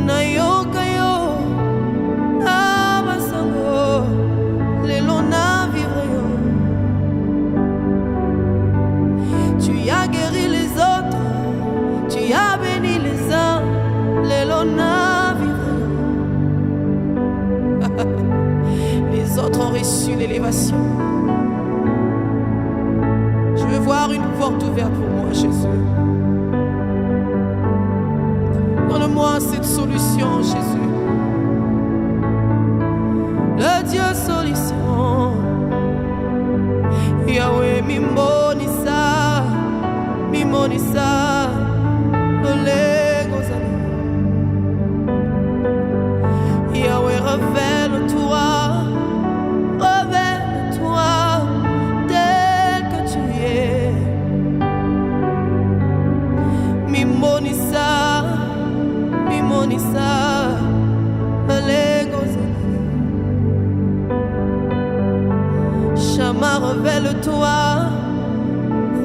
nayoka yo na basango lelo na vivre yo. Tu as guéri les autres, tu as béni les uns, lelo na vivre yo. Les autres ont reçu l'élévation. Je veux voir une porte ouverte pour moi, Jésus. Donne-moi cette solution, Jésus. Le Dieu solution. Yahweh mimonisa, mimonisa, le gozali. Yahweh révèle-toi, révèle-toi tel que tu es. Mimonisa, mimonisa, le gozali. Chama, révèle-toi,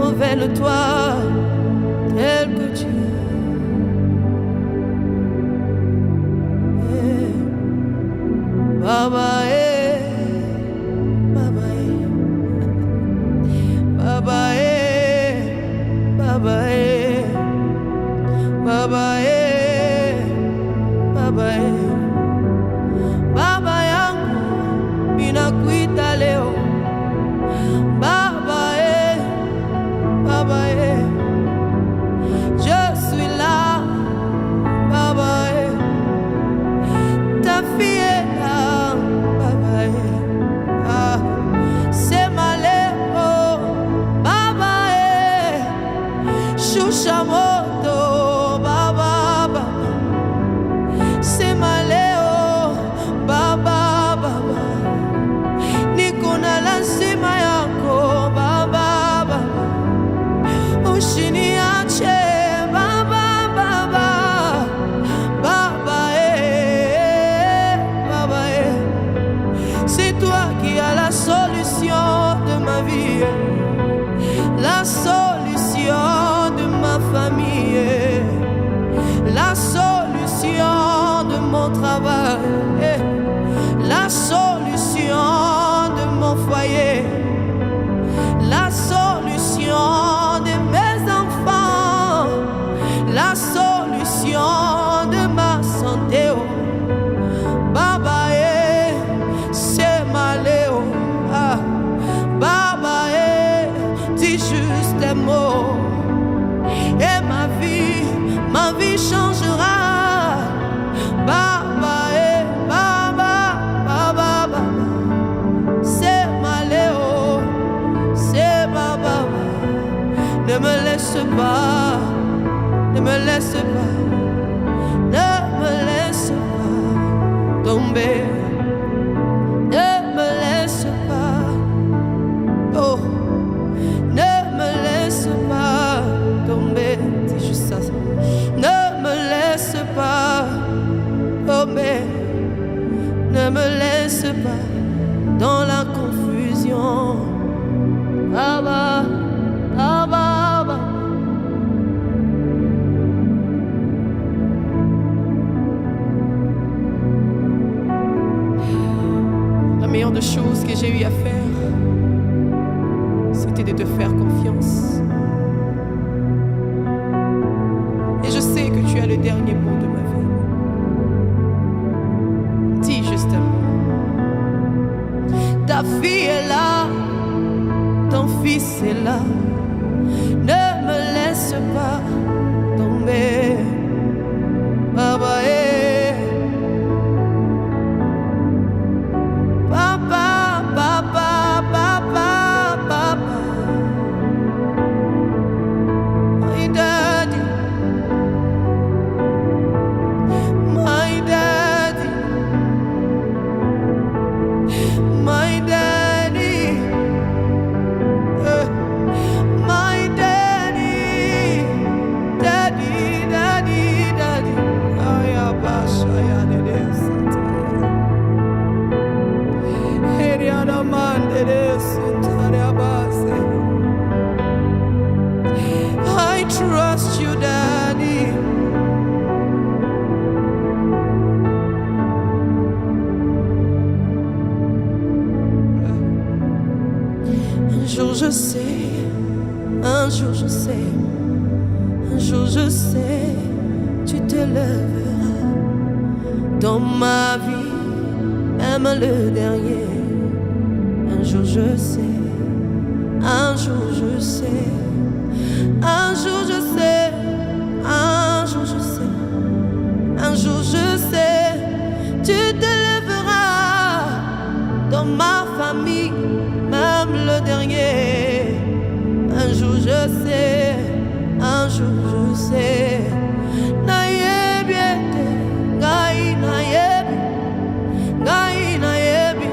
révèle-toi tel que tu es. Baba, Baba, Baba, Baba, Baba, Baba, Baba yangu ninakuita leo. Baba, Baba, je suis là. Baba, ta fille est là. Baba, ah, c'est maléo. Baba, Shushamoto. Baba, Baba, c'est maléo. Baba, Baba, nikona lazima yako. Baba, Baba, ushiniache. Baba, Baba, Baba, Baba, c'est toi qui as la solution de ma vie, la solution de ma famille, la solution de mon travail, la solution de mon foyer, la solution de mes enfants, la solution de ma santé. Baba, c'est maléo. Ah, Baba, dis juste un mot et ma vie changera. Baba, Baba, Baba, Baba, c'est maléo, c'est Baba. Ne me laisse pas, ne me laisse pas, ne me laisse pas tomber. Ne me laisse pas, oh, ne me laisse pas tomber. C'est juste ça. Ne me laisse pas tomber. Ne me laisse pas dans la confusion. Baba, Baba, Baba. La meilleure des choses que j'ai eu à faire, c'était de te faire confiance. Et je sais que tu as le dernier mot de ma vie. Dis justement, ta fille est là, ton fils est là. Ne me laisse pas tomber. Baba, Papa, Papa, Papa, Papa, my daddy, my daddy, my daddy, my daddy. je sais, un jour je sais, un jour je sais, tu te lèveras dans ma vie, même le dernier. Un jour je sais, un jour je sais, un jour je sais, un jour je sais, un jour je sais, tu te lèveras dans ma famille, même le dernier. Un jour je sais, un jour je sais. Nayebi, gai nayebi, gai nayebi,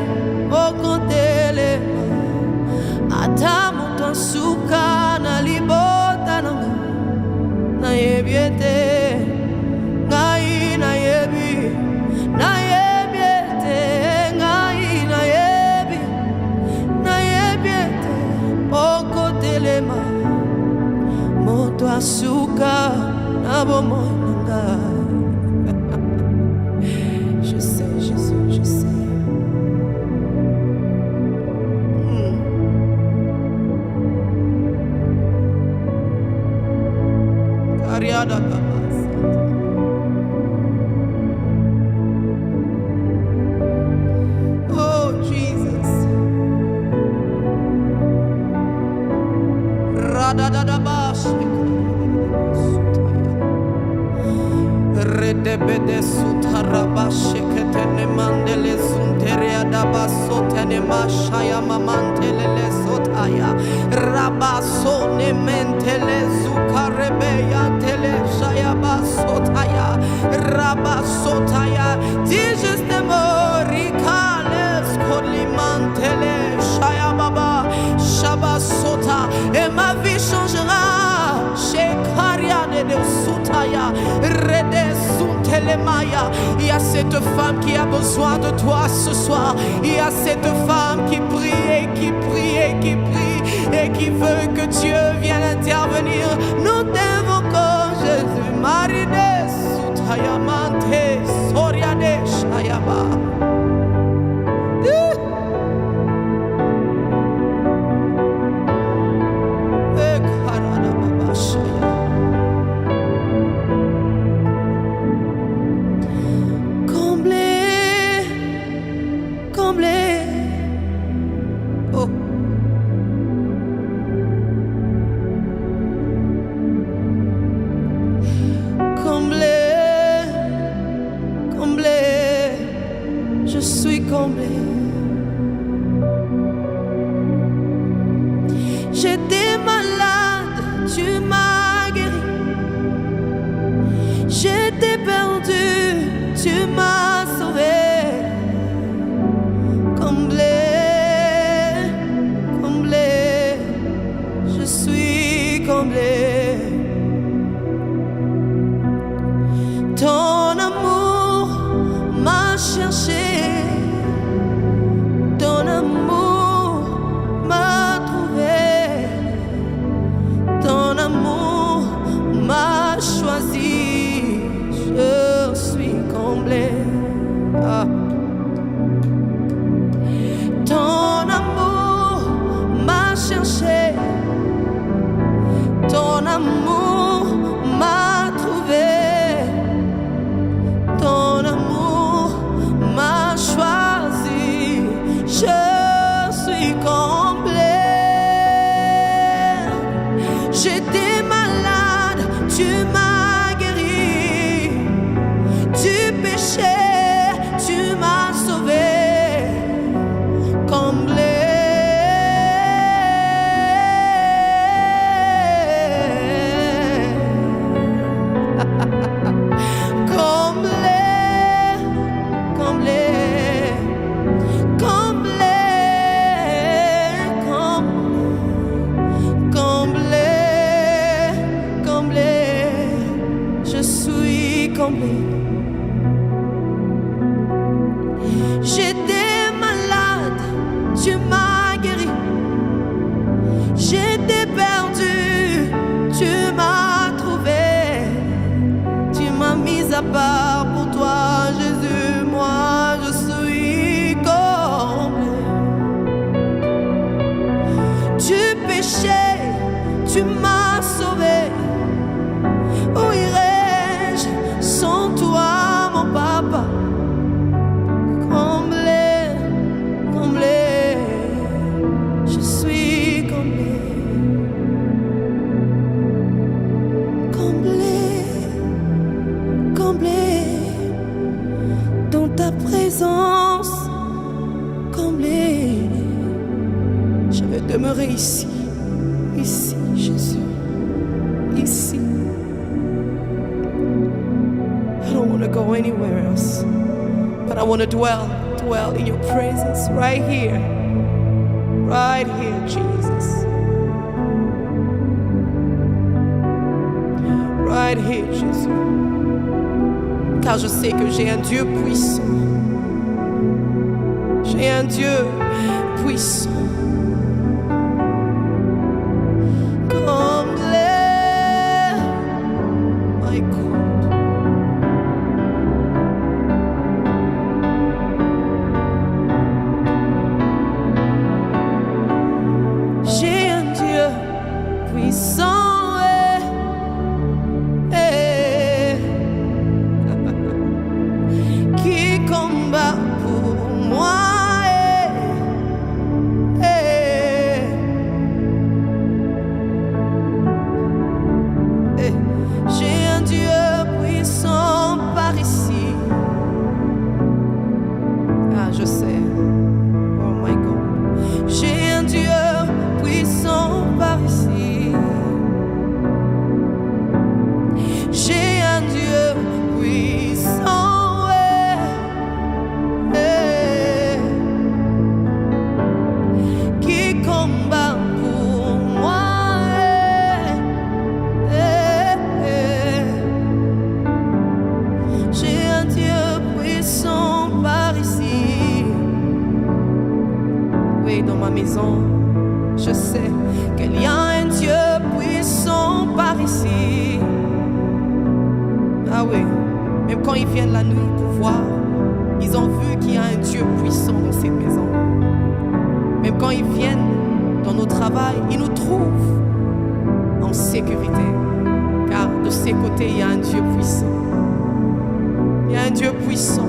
okotele. Ata mutan suka na libota nanga. Nayebi ete, gai nayebi, nayebi ete, gai nayebi, nayebi ete, okotele ma. Moto asuka na bomonanga. Je sais, Jésus, je sais. Ariada Tabas. Oh Jesus. Radadadabash. Redebede sutarabash ketene mandele sunteria dabasotene mashaya mamantele sotaya rabasone mentele zukarebeya tele shaya basotaya rabasotaya dis justement ricales colimantele shaya baba shabasota et ma vie changera chez Karia de Sutaya Rede Suntelemaya. Il y a cette femme qui a besoin de toi ce soir. Il y a cette femme qui prie et qui prie et qui prie et qui veut que Dieu vienne intervenir. Nous t'invoquons Jésus. Marie de Sutaya Mante Soria de Shayaba. Je suis comblé. J'étais malade, tu m'as guéri. J'étais perdu, tu m'as sauvé. Comblé, comblé, je suis comblé. Ton amour m'a cherché. Ton amour m'a trouvé, ton amour m'a choisi, je suis comblé. Ah. Ton amour m'a cherché, ton amour m'a trouvé, ton amour m'a choisi. Je suis comblé. J'étais malade, tu m'as guéri. Du péché, tu m'as sauvé. Comblé. J'étais malade, tu m'as guéri. J'étais perdu, tu m'as trouvé. Tu m'as mis à part pour toi, Jésus. Moi, je suis comblé. Tu ta présence comblée. Je veux demeurer ici, ici, Jésus, ici. I don't want to go anywhere else, but I want to dwell in your presence right here, Jesus. Right here, Jésus. Car je sais que j'ai un Dieu puissant. J'ai un Dieu puissant. Comme l'air, my God. J'ai un Dieu puissant. Je sais, oh my God, j'ai un Dieu puissant par ici. J'ai un Dieu puissant, qui combat pour moi. J'ai un Dieu puissant par ici. Oui, dans ma maison, je sais qu'il y a un Dieu puissant par ici. Ah oui, même quand ils viennent la nuit pour voir, ils ont vu qu'il y a un Dieu puissant dans cette maison. Même quand ils viennent dans nos travails, ils nous trouvent en sécurité. Car de ces côtés, il y a un Dieu puissant. Il y a un Dieu puissant.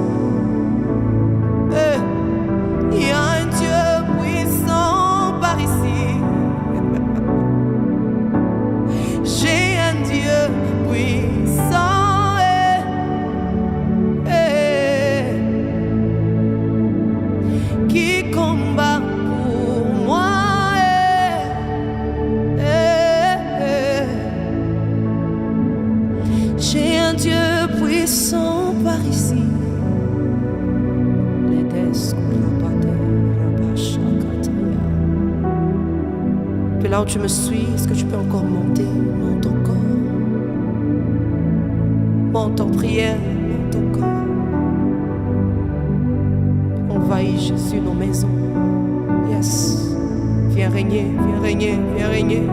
Il y a un Dieu puissant par ici. J'ai un Dieu puissant. Qui combat pour moi. J'ai un Dieu puissant par ici. Puis là où tu me suis, est-ce que tu peux encore monter? Monte encore. Monte en prière, monte encore. Envahis Jésus nos maisons. Yes. Viens régner, viens régner, viens régner.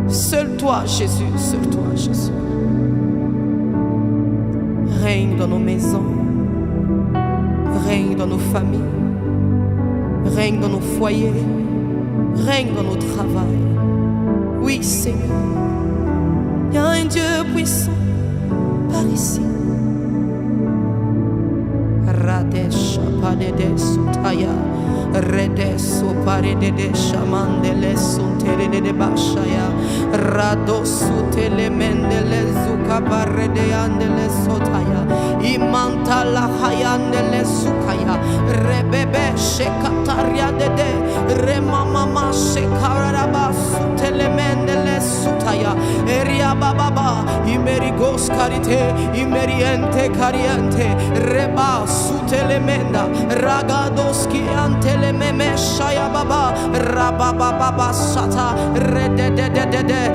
Seul toi, Jésus, seul toi, Jésus. Règne dans nos maisons. Règne dans nos familles. Règne dans nos foyers. Règne dans nos travails. Oui, Seigneur. Il y a un Dieu puissant par ici. Radesh Padede Sutaya Redeso Paredede Shamandele Suntere de Bashaya Rado Sutele Mendele Zuka Parede Andele Sotaya Imanta la Hayandele Sukaya Rebebe Shekataria de Remamama Shekaraba Sutele Mendele Sutaya Eria Baba Imerigos Karite Imeriente Cariente Reba Sutelemenda Ragadoski Antelememe Shaya Baba Rababa Baba Sata Redededede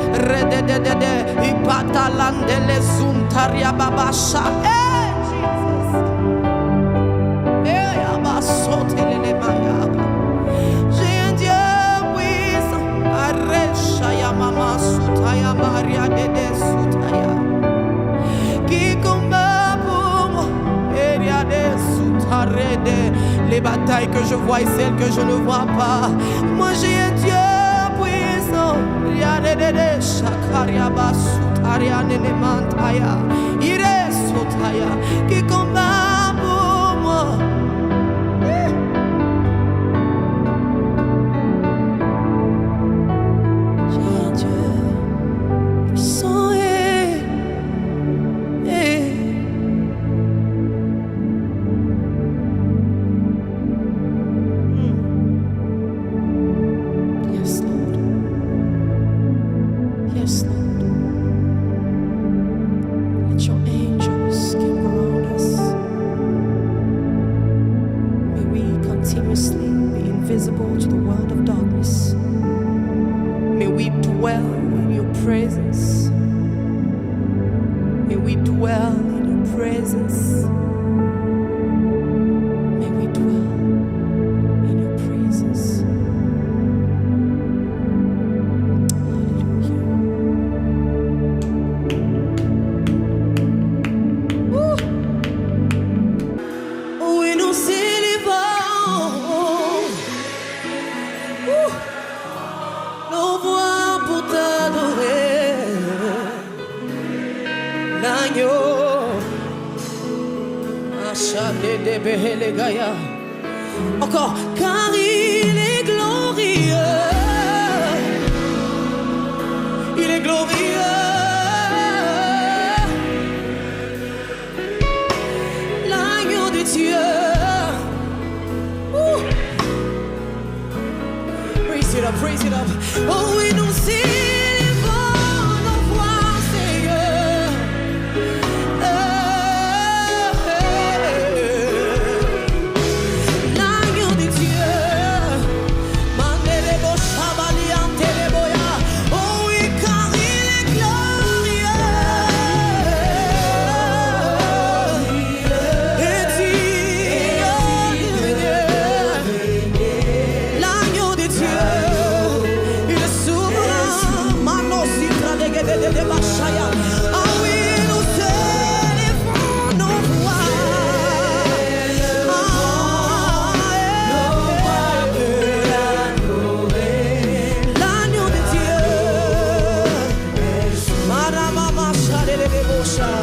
Ipatalandele Zuntaria Baba Sha Jesus Yaba Sotelele Maya. J'ai un Dieu puissant Areshaya Mama Sutaya Maria Dede Sutaya qui combat pour moi. Les batailles que je vois et celles que je ne vois pas. Moi j'ai un Dieu puissant. Qui combat pour moi. J'ai un Dieu puissant. Encore, car il est glorieux. Il est glorieux. L'agneau de Dieu. Praise it up, praise it up. Oh oui, nous célébrons nos voix, Seigneur. L'agneau de Dieu. Mandelebo Shabalianteleboya. Oh oui, car il est glorieux. Et l'agneau de Dieu. Il est souverain. Manositra de Bachaya. Ah oui, nous célébrons nos voix. L'agneau de Dieu. Madame Machalelebosha.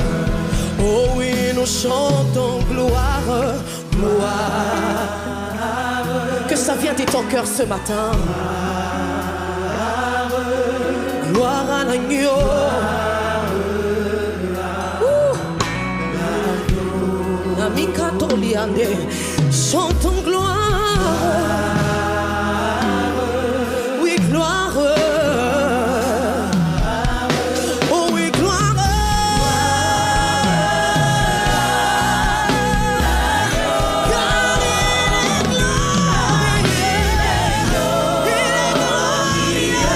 Oh oui, nous chantons gloire, gloire. Que ça vient de ton cœur ce matin. Gloire à l'agneau. Namika Toliande. Chantons gloire. Oui, gloire. Oh oui, gloire. Car il est glorieux. Il est glorieux.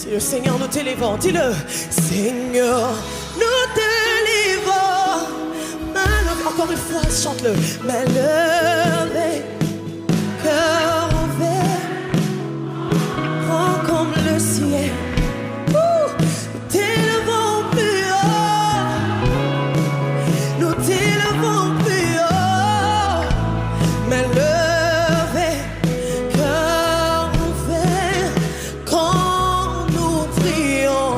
Le Seigneur, nous t'élévons, dis-le. Seigneur, nous t'élévons. Encore une fois, chante-le. Mais levé, cœur ouvert, grand comme le ciel. T'élevons plus haut, nous t'élevons plus haut. Mais levé, cœur ouvert, quand nous prions.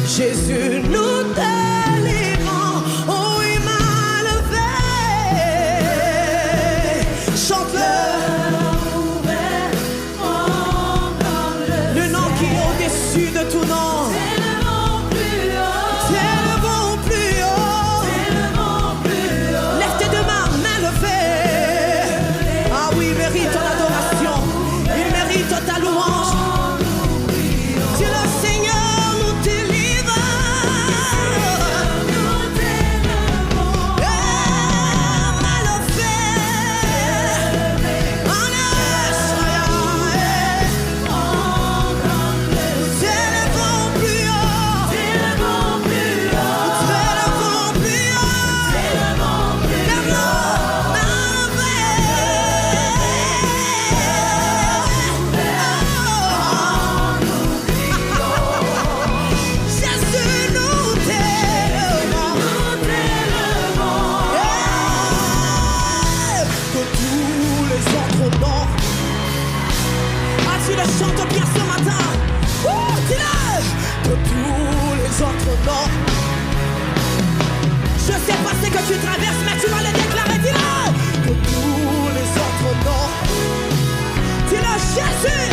Jésus nous délivrant, oh il m'a levé. Chante-le. Le nom qui est au-dessus de tout nom. T'élevons plus haut. Lève tes deux mains, main levée. Ah oui, il mérite ton adoration. Il mérite ta louange. C'est le Seigneur nous délivre. Main levée. T'élevons plus haut. T'élevons plus haut. Lève-le, main Jésus nous t'élevons. Que tous les autres noms. Ah, tu le chantes bien ce matin. Dis-le. Que tous les autres noms. Je sais pas ce que tu traverses, mais tu vas le déclarer. Dis-le. Que tous les autres noms. Dis-le, Jésus.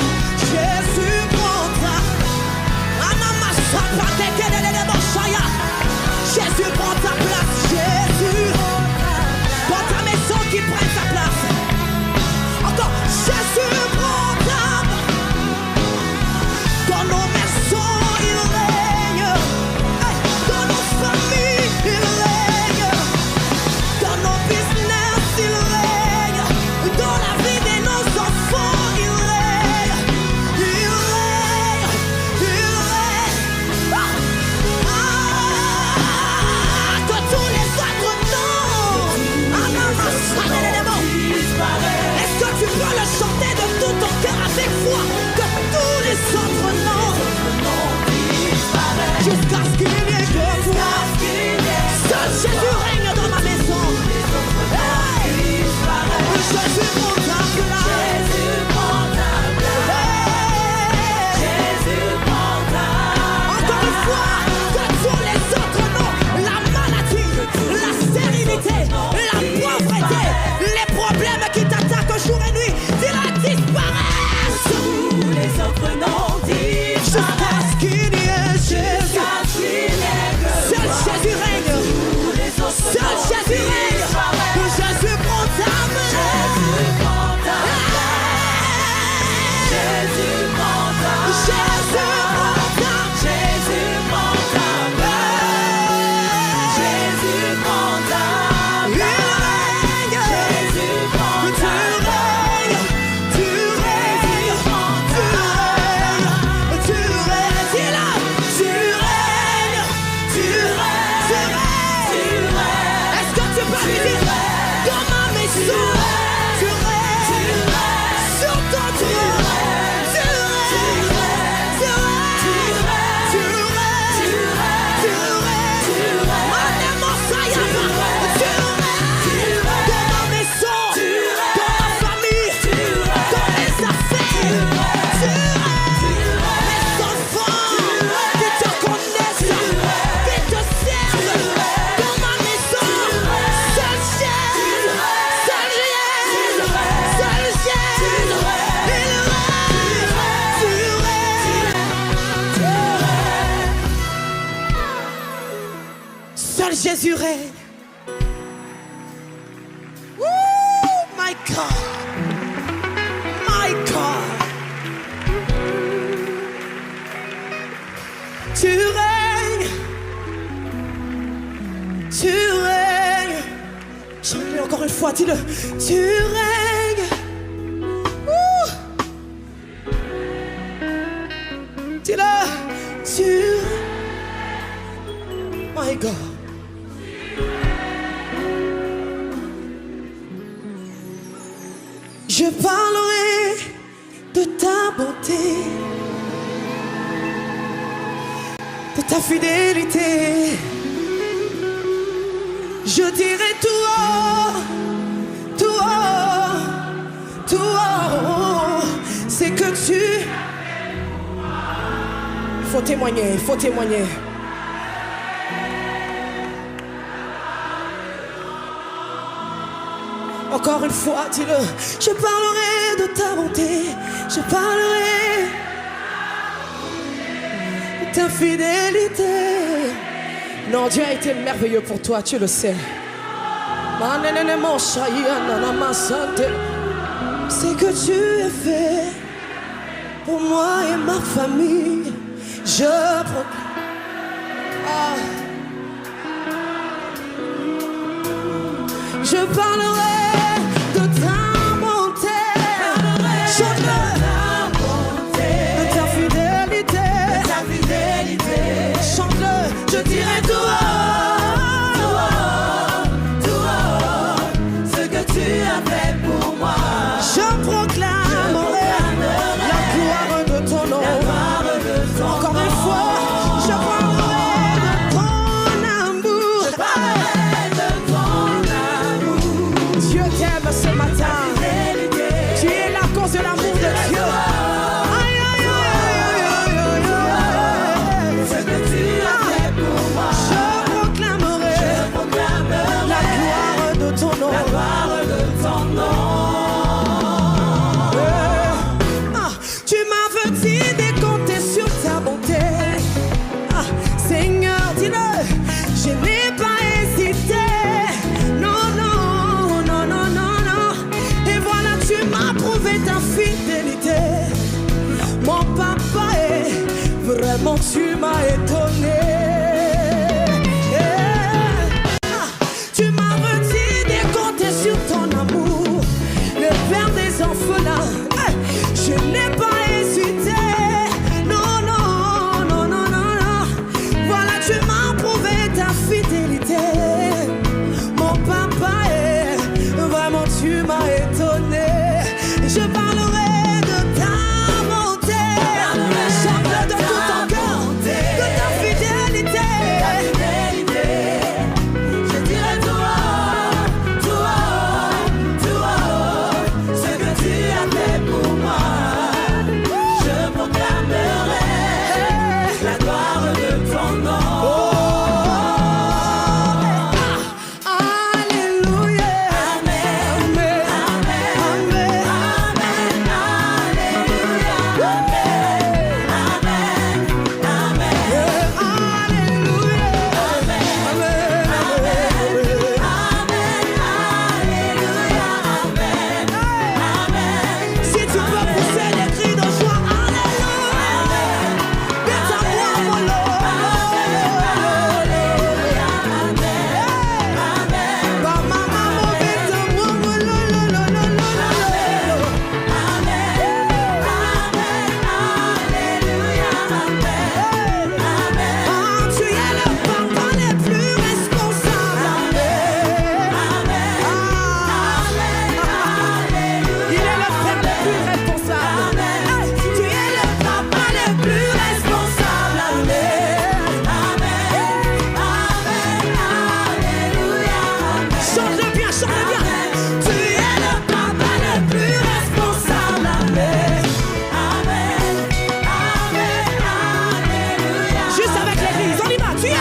Jésus prendra. Jésus prend ta place. Jésus. Dans ta maison qui prenne ta place. Encore. Jésus prend ta place. Dans nos maisons, il règne. Dans nos familles, il règne. Dans nos business, il règne. Dans la vie de nos enfants, il règne. Il règne. Il règne. Que tous les autres noms. Est-ce que tu peux le chanter de tout ton cœur avec foi? Que tous les autres noms. Jusqu'à ce qu'il n'y ait que toi. Seul Jésus règne dans ma maison. Hey! Jésus prend ta place. Encore une fois, que tous les autres noms, la maladie, la stérilité, la pauvreté, les problèmes qui t'attaquent jour et nuit, dis-le, disparaissent. Tous les autres noms Jusqu'à ce qu'il y ait Jésus. Seul Jésus règne. Seul Jésus règne. Jésus prend ta main. Jésus prend ta main. Il règne. Tu règnes. Est-ce que tu peux lui dire dans ma maison, tu règnes, sur ton trône, tu règnes, Madame Sayama, tu règnes, dans ma maison, dans ma famille, dans mes affaires, tu règnes, mes enfants qui te connaissent, qui te servent, dans ma maison, seul Jésus, seul Jésus, seul Jésus, il règne, seul Jésus règne. Woo, my God, my God. Tu règnes. Tu règnes. Chante-le encore une fois, dis-le. Tu règnes. Ouh. Dis-le. Tu. My God. Je parlerai de ta bonté, de ta fidélité. Je dirai tout haut, tout haut, tout haut, c'est que tu... Faut témoigner, faut témoigner. Encore une fois, dis-le. Je parlerai de ta bonté, je parlerai de ta fidélité. Non, Dieu a été merveilleux pour toi, tu le sais. C'est que tu as fait pour moi et ma famille. Je parlerai de ta bonté, chante-le, de ta fidélité, chante-le, je dirai tout haut, ce que tu as fait pour moi. Je proclamerai la gloire de ton nom. Encore une fois, je parlerai de ton amour. Je parlerai de ton amour. Dieu t'aime ce matin. Tu es la cause de l'amour de Dieu. Aïe, aïe, aïe, aïe, aïe, aïe. Ce que tu as fait pour moi. Je proclamerai la gloire de ton nom. La gloire de ton nom. Tu m'avais dit de compter sur ta bonté. Seigneur, dis-le, je n'ai pas hésité. Non, non, non, non, non, non. Et voilà, tu m'as prouvé ta fidélité. Mon papa est vraiment, tu m'as étonné. Tu m'avais dit de compter sur ton amour, le père des orphelins. Je n'ai pas hésité. Non, non, non, non, non, non. Voilà, tu m'as prouvé ta fidélité. Mon papa est vraiment, tu m'as étonné. Je parlerai de ta bonté. Chante de tout ton cœur, de ta fidélité. Je dirai tout haut, tout haut, tout haut, ce que tu as fait pour moi. Je proclamerai la gloire de ton nom. Alléluia. Amen. Amen. Amen. Amen. Alléluia. Amen. Amen. Alléluia. Amen. Alléluia. Si tu peux pousser des cris de joie, Alléluia. Viens t'avoir mon lot. Tu es le papa le plus responsable. Il est le frère le plus responsable. Tu es le papa le plus responsable. Chante-le bien, chante-le bien. Tu es le papa le plus responsable. Juste avec l'église, on y va. Tu es le.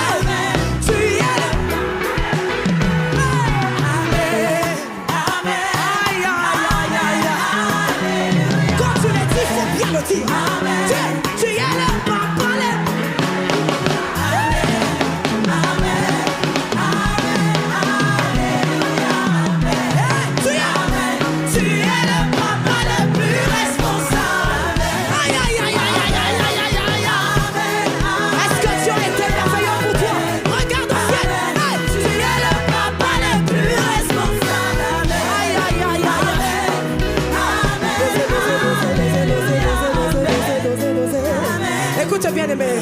Aïe, aïe, aïe, aïe, aïe. Quand tu le dis, il faut bien le dire. Tu es le papa le. Tu es le papa le plus responsable. Aïe, aïe, aïe, aïe, aïe, aïe, aïe, aïe, aïe. Est-ce que Dieu était merveilleux pour toi? Regarde au ciel. Tu es le papa le plus responsable. Aïe, aïe, aïe, aïe. Écoute bien aimé.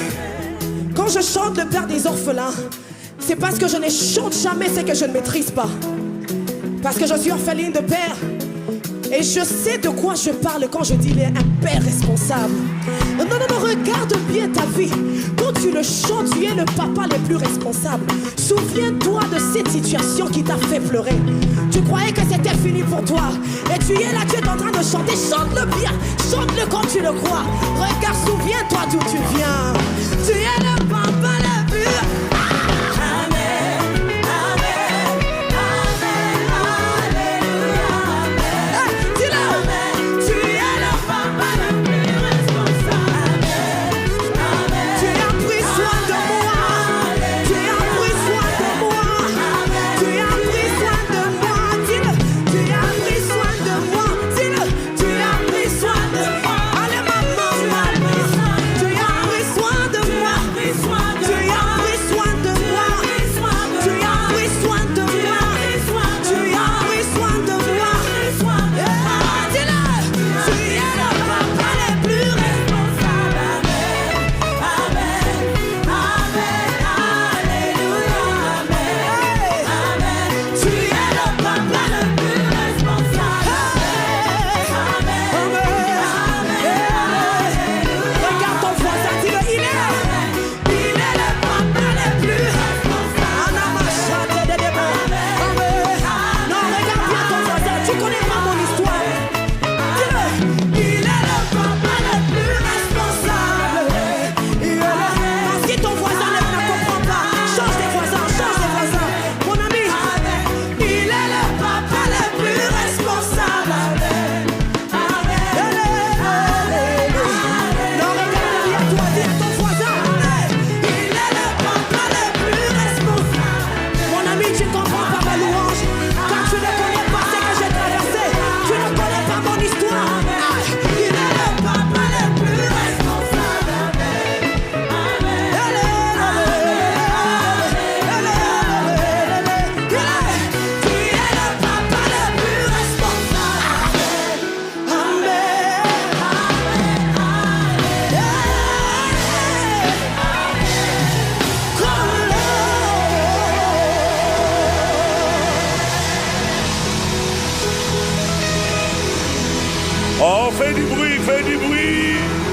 Quand je chante le Père des orphelins, c'est parce que je ne chante jamais ce que je ne maîtrise pas. Parce que je suis orpheline de père Et je sais de quoi je parle quand je dis il est un père responsable. Non, non, non, regarde bien ta vie. Quand tu le chantes, tu es le papa le plus responsable. Souviens-toi de cette situation qui t'a fait pleurer. Tu croyais que c'était fini pour toi. Et tu es là, tu es en train de chanter. Chante-le bien, chante-le comme tu le crois. Regarde, souviens-toi d'où tu viens. Tu es le papa le plus. Oh, fais du bruit, fais du bruit.